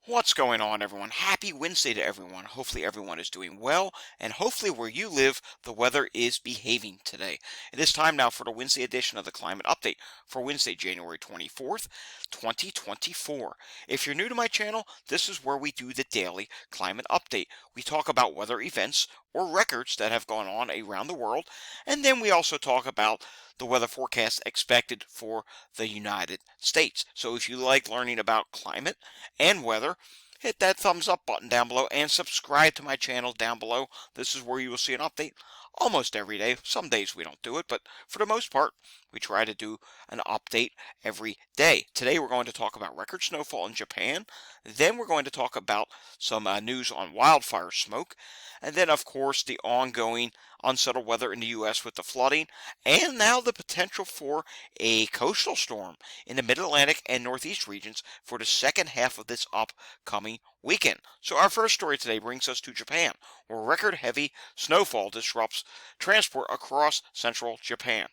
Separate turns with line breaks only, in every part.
What's going on, everyone? Happy Wednesday to everyone. Hopefully, everyone is doing well, and hopefully, where you live, the weather is behaving today. It is time now for the Wednesday edition of the Climate Update for Wednesday, January 24th, 2024. If you're new to my channel, this is where we do the daily climate update. We talk about weather events or records that have gone on around the world, and then we also talk about the weather forecast expected for the United States. So if you like learning about climate and weather, hit that thumbs up button down below and subscribe to my channel down below. This is where you will see an update almost every day. Some days we don't do it, but for the most part, we try to do an update every day. Today we're going to talk about record snowfall in Japan. Then we're going to talk about some news on wildfire smoke. And then, of course, the ongoing unsettled weather in the U.S. with the flooding, and now the potential for a coastal storm in the Mid-Atlantic and Northeast regions for the second half of this upcoming weekend. So our first story today brings us to Japan, where record heavy snowfall disrupts transport across central Japan.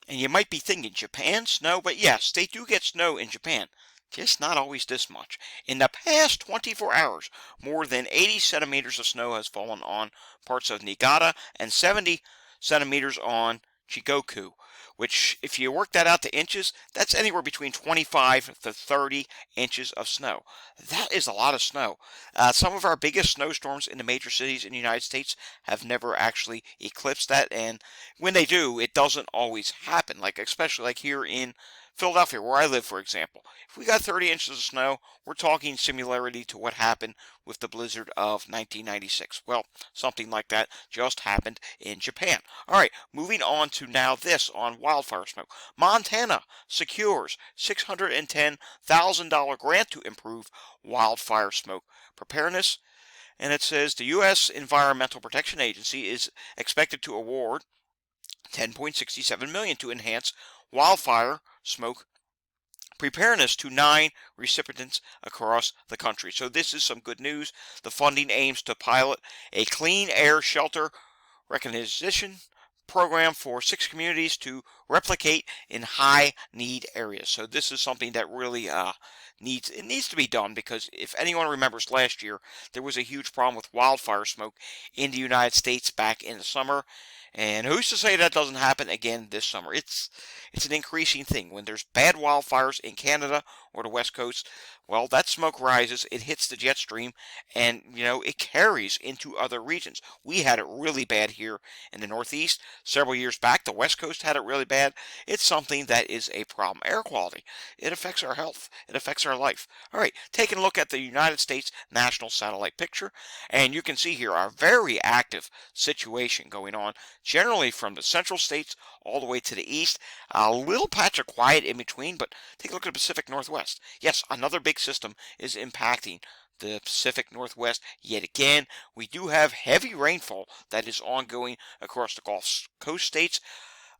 And you might be thinking, Japan snow? But yes, they do get snow in Japan. Just not always this much. In the past 24 hours, more than 80 centimeters of snow has fallen on parts of Niigata and 70 centimeters on Shikoku, which, if you work that out to inches, that's anywhere between 25 to 30 inches of snow. That is a lot of snow. Some of our biggest snowstorms in the major cities in the United States have never actually eclipsed that, and when they do, it doesn't always happen, especially here in Philadelphia, where I live, for example. If we got 30 inches of snow, we're talking similarity to what happened with the blizzard of 1996. Well, something like that just happened in Japan. All right, moving on to now this on wildfire smoke. Montana secures $610,000 grant to improve wildfire smoke preparedness. And it says the U.S. Environmental Protection Agency is expected to award $10.67 million to enhance wildfire smoke preparedness to 9 recipients across the country. So this is some good news. The funding aims to pilot a clean air shelter recognition program for 6 communities to replicate in high need areas. So this is something that really needs to be done, because if anyone remembers last year, there was a huge problem with wildfire smoke in the United States back in the summer. And who's to say that doesn't happen again this summer? It's an increasing thing. When there's bad wildfires in Canada or the West Coast, well, that smoke rises, it hits the jet stream, and, it carries into other regions. We had it really bad here in the Northeast several years back. The West Coast had it really bad. It's something that is a problem. Air quality, it affects our health. It affects our life. All right, taking a look at the United States National Satellite Picture, and you can see here our very active situation going on, generally from the central states all the way to the east. A little patch of quiet in between, but take a look at the Pacific Northwest. Yes, another big system is impacting the Pacific Northwest yet again. We do have heavy rainfall that is ongoing across the Gulf Coast states.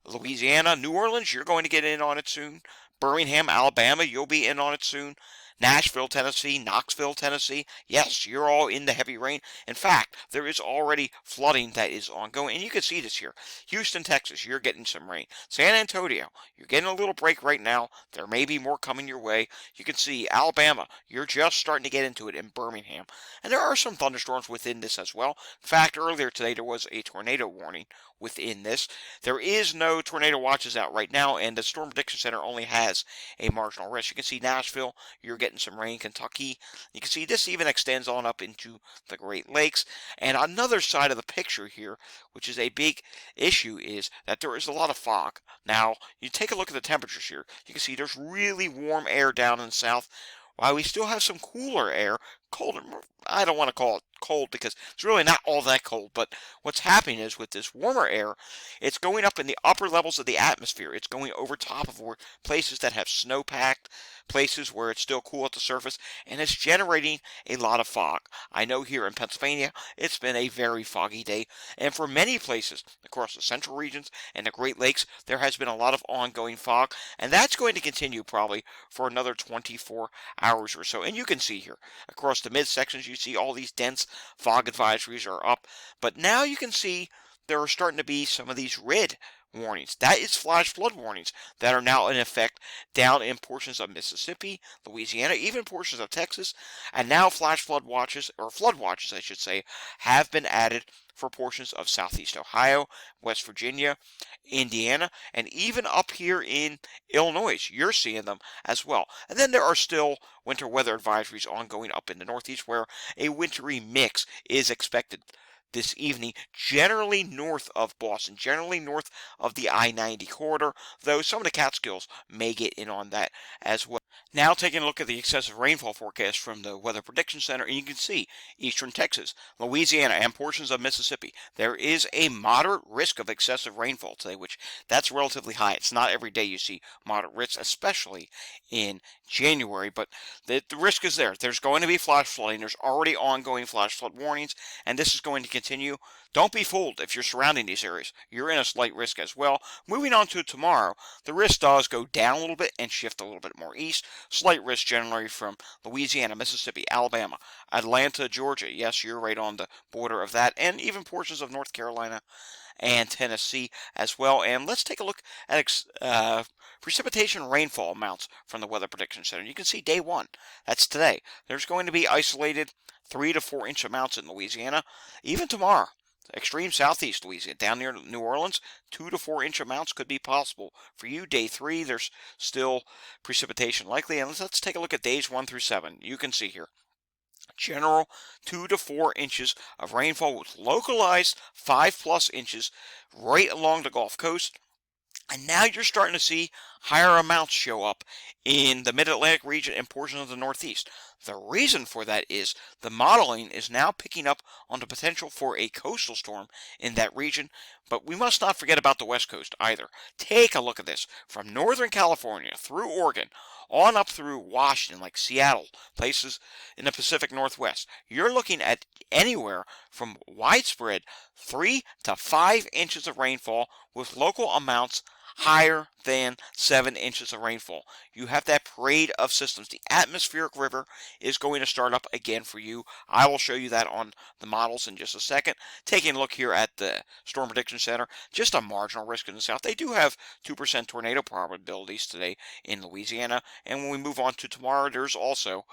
Louisiana, New Orleans, you're going to get in on it soon. Birmingham, Alabama, you'll be in on it soon. Nashville, Tennessee, Knoxville, Tennessee. Yes, you're all in the heavy rain. In fact, there is already flooding that is ongoing, and you can see this here. Houston, Texas, you're getting some rain. San Antonio, you're getting a little break right now. There may be more coming your way. You can see Alabama, you're just starting to get into it in Birmingham. And there are some thunderstorms within this as well. In fact, earlier today there was a tornado warning within this. There is no tornado watches out right now, and the Storm Prediction Center only has a marginal risk. You can see Nashville, you're getting some rain. Kentucky, you can see this even extends on up into the Great Lakes. And another side of the picture here, which is a big issue, is that there is a lot of fog. Now, you take a look at the temperatures here. You can see there's really warm air down in the south, while we still have some cooler air, colder. I don't want to call it cold because it's really not all that cold, but what's happening is with this warmer air, it's going up in the upper levels of the atmosphere. It's going over top of places that have snow-packed, places where it's still cool at the surface, and it's generating a lot of fog. I know here in Pennsylvania, it's been a very foggy day, and for many places across the central regions and the Great Lakes, there has been a lot of ongoing fog, and that's going to continue probably for another 24 hours or so. And you can see here, across the midsections, you see all these dense fog advisories are up, but now you can see there are starting to be some of these red warnings. That is flash flood warnings that are now in effect down in portions of Mississippi, Louisiana, even portions of Texas. And now flash flood watches, or flood watches, I should say, have been added for portions of southeast Ohio, West Virginia, Indiana, and even up here in Illinois. You're seeing them as well. And then there are still winter weather advisories ongoing up in the Northeast where a wintry mix is expected this evening, generally north of Boston, generally north of the I-90 corridor, though some of the Catskills may get in on that as well. Now taking a look at the excessive rainfall forecast from the Weather Prediction Center, and you can see eastern Texas, Louisiana, and portions of Mississippi. There is a moderate risk of excessive rainfall today, which that's relatively high. It's not every day you see moderate risks, especially in January, but the risk is there. There's going to be flash flooding. There's already ongoing flash flood warnings, and this is going to continue. Don't be fooled if you're surrounding these areas. You're in a slight risk as well. Moving on to tomorrow, the risk does go down a little bit and shift a little bit more east. Slight risk generally from Louisiana, Mississippi, Alabama, Atlanta, Georgia. Yes, you're right on the border of that, and even portions of North Carolina and Tennessee as well. And let's take a look at precipitation rainfall amounts from the Weather Prediction Center. You can see day one, that's today. There's going to be isolated 3 to 4 inch amounts in Louisiana. Even tomorrow, extreme southeast Louisiana, down near New Orleans, 2 to 4 inch amounts could be possible for you. Day 3, there's still precipitation likely. And let's take a look at days 1 through 7. You can see here, general 2 to 4 inches of rainfall with localized 5+ inches right along the Gulf Coast. And now you're starting to see higher amounts show up in the Mid-Atlantic region and portions of the Northeast. The reason for that is the modeling is now picking up on the potential for a coastal storm in that region, but we must not forget about the West Coast either. Take a look at this. From Northern California through Oregon, on up through Washington, like Seattle, places in the Pacific Northwest, you're looking at anywhere from widespread 3 to 5 inches of rainfall with local amounts higher than 7 inches of rainfall. You have that parade of systems. The atmospheric river is going to start up again for you. I will show you that on the models in just a second. Taking a look here at the Storm Prediction Center, just a marginal risk in the south. They do have 2% tornado probabilities today in Louisiana. And when we move on to tomorrow, there's also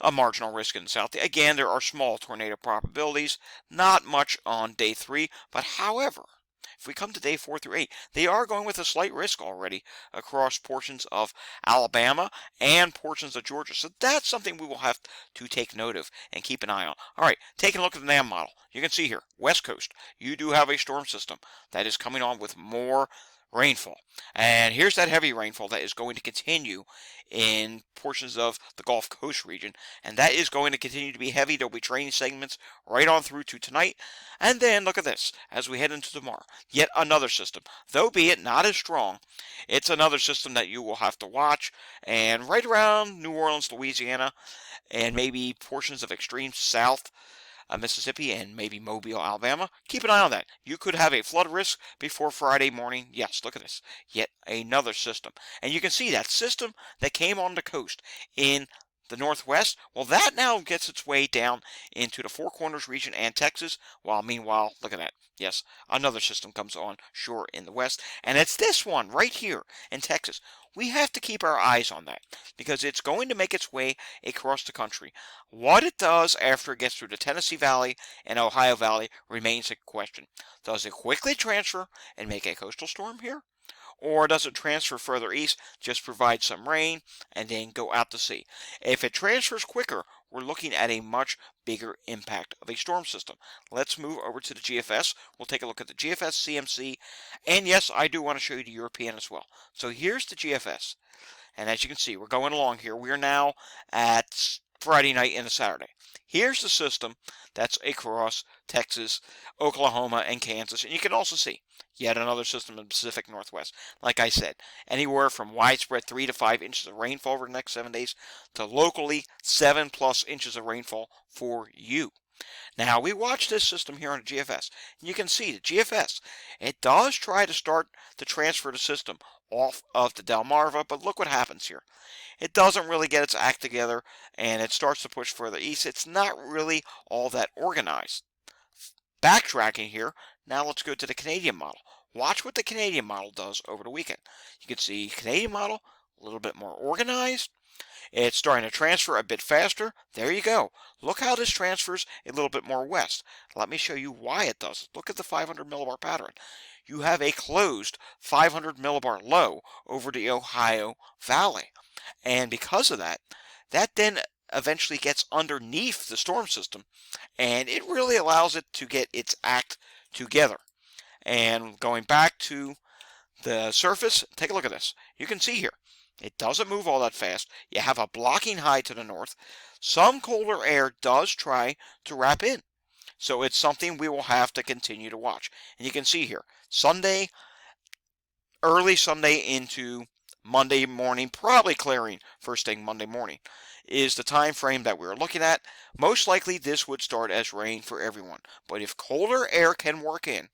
a marginal risk in the south. Again, there are small tornado probabilities, not much on day 3, but however, if we come to day 4 through 8, they are going with a slight risk already across portions of Alabama and portions of Georgia. So that's something we will have to take note of and keep an eye on. All right, taking a look at the NAM model. You can see here, West Coast, you do have a storm system that is coming on with more rainfall. And here's that heavy rainfall that is going to continue in portions of the Gulf Coast region. And that is going to continue to be heavy. There'll be train segments right on through to tonight. And then look at this as we head into tomorrow. Yet another system. Though be it not as strong, it's another system that you will have to watch. And right around New Orleans, Louisiana, and maybe portions of extreme south Mississippi, and maybe Mobile, Alabama. Keep an eye on that. You could have a flood risk before Friday morning. Yes, look at this. Yet another system. And you can see that system that came on the coast in the Northwest, well, that now gets its way down into the Four Corners region and Texas, while meanwhile, look at that. Yes, another system comes on shore in the west, and it's this one right here in Texas. We have to keep our eyes on that because it's going to make its way across the country. What it does after it gets through the Tennessee Valley and Ohio Valley remains a question. Does it quickly transfer and make a coastal storm here? Or does it transfer further east, just provide some rain, and then go out to sea? If it transfers quicker, we're looking at a much bigger impact of a storm system. Let's move over to the GFS. We'll take a look at the GFS, CMC, and yes, I do want to show you the European as well. So here's the GFS, and as you can see, we're going along here. We are now at Friday night into Saturday. Here's the system that's across Texas, Oklahoma, and Kansas, and you can also see yet another system in the Pacific Northwest. Like I said, anywhere from widespread 3 to 5 inches of rainfall over the next 7 days to locally 7+ inches of rainfall for you. Now, we watch this system here on the GFS, and you can see the GFS, it does try to start to transfer the system off of the Delmarva, but look what happens here. It doesn't really get its act together, and it starts to push further east. It's not really all that organized. Backtracking here, now let's go to the Canadian model. Watch what the Canadian model does over the weekend. You can see Canadian model a little bit more organized. It's starting to transfer a bit faster. There you go. Look how this transfers a little bit more west. Let me show you why it does. Look at the 500 millibar pattern. You have a closed 500 millibar low over the Ohio Valley. And because of that, that then eventually gets underneath the storm system, and it really allows it to get its act together. And going back to the surface, take a look at this. You can see here, it doesn't move all that fast. You have a blocking high to the north. Some colder air does try to wrap in. So it's something we will have to continue to watch. And you can see here, Sunday, early Sunday into Monday morning, probably clearing first thing Monday morning, is the time frame that we're looking at. Most likely this would start as rain for everyone. But if colder air can work in,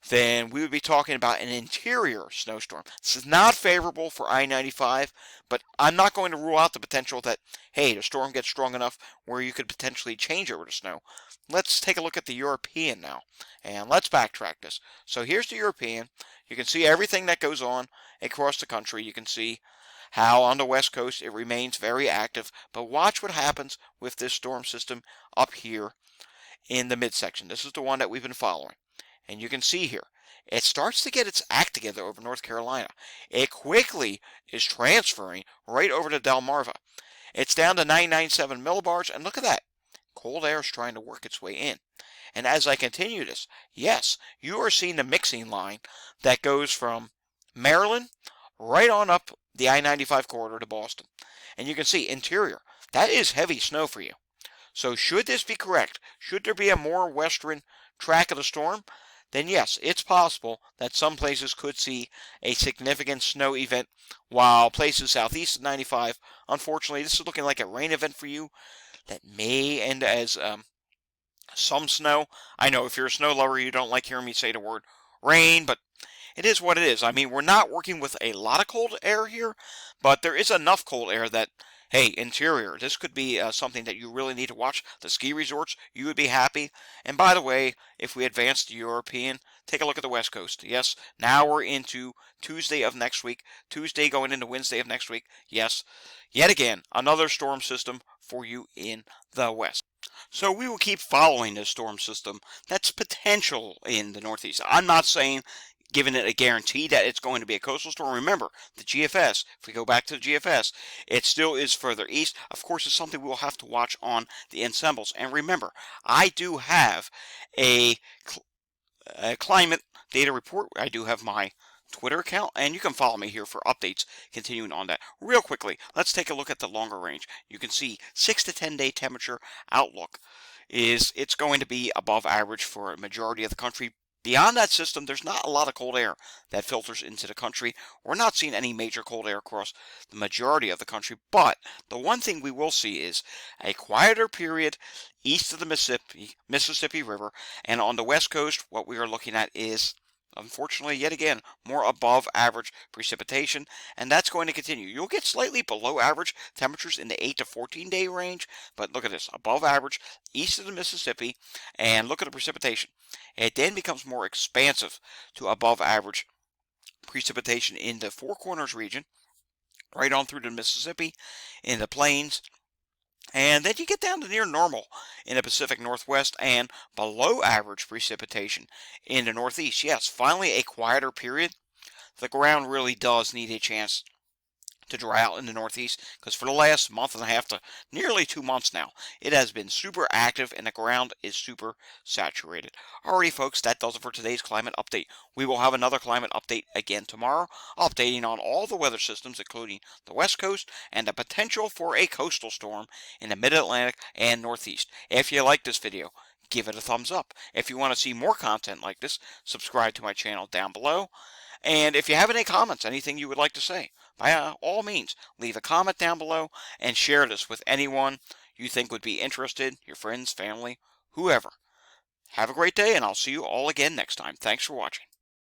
then we would be talking about an interior snowstorm. This is not favorable for I-95, but I'm not going to rule out the potential that, hey, the storm gets strong enough where you could potentially change over to snow. Let's take a look at the European now, and let's backtrack this. So here's the European. You can see everything that goes on across the country. You can see how on the west coast it remains very active, but watch what happens with this storm system up here in the midsection. This is the one that we've been following. And you can see here, it starts to get its act together over North Carolina. It quickly is transferring right over to Delmarva. It's down to 997 millibars, and look at that. Cold air is trying to work its way in. And as I continue this, yes, you are seeing the mixing line that goes from Maryland right on up the I-95 corridor to Boston. And you can see interior. That is heavy snow for you. So should this be correct, should there be a more western track of the storm, then yes, it's possible that some places could see a significant snow event, while places southeast of 95, unfortunately, this is looking like a rain event for you that may end as some snow. I know if you're a snow lover, you don't like hearing me say the word rain, but it is what it is. I mean, we're not working with a lot of cold air here, but there is enough cold air that, hey, interior, this could be something that you really need to watch. The ski resorts, you would be happy. And by the way, if we advance to European, take a look at the West Coast. Yes, now we're into Tuesday of next week. Tuesday going into Wednesday of next week. Yes, yet again, another storm system for you in the West. So we will keep following this storm system that's potential in the Northeast. I'm not saying giving it a guarantee that it's going to be a coastal storm. Remember, the GFS, if we go back to the GFS, it still is further east. Of course, it's something we'll have to watch on the ensembles. And remember, I do have a climate data report. I do have my Twitter account, and you can follow me here for updates continuing on that. Real quickly, let's take a look at the longer range. You can see 6 to 10 day temperature outlook is it's going to be above average for a majority of the country. Beyond that system, there's not a lot of cold air that filters into the country. We're not seeing any major cold air across the majority of the country, but the one thing we will see is a quieter period east of the Mississippi River, and on the west coast, what we are looking at is, unfortunately, yet again, more above average precipitation, and that's going to continue. You'll get slightly below average temperatures in the 8 to 14 day range, but look at this, above average east of the Mississippi, and look at the precipitation. It then becomes more expansive to above average precipitation in the Four Corners region, right on through to Mississippi, in the plains, and then you get down to near normal in the Pacific Northwest and below average precipitation in the Northeast. Yes, finally a quieter period. The ground really does need a chance to dry out in the Northeast, because for the last month and a half to nearly 2 months now, it has been super active and the ground is super saturated. Alrighty folks, that does it for today's climate update. We will have another climate update again tomorrow, updating on all the weather systems including the West Coast and the potential for a coastal storm in the Mid-Atlantic and Northeast. If you like this video, give it a thumbs up. If you want to see more content like this, subscribe to my channel down below. And if you have any comments, anything you would like to say, by all means, leave a comment down below and share this with anyone you think would be interested, your friends, family, whoever. Have a great day, and I'll see you all again next time. Thanks for watching.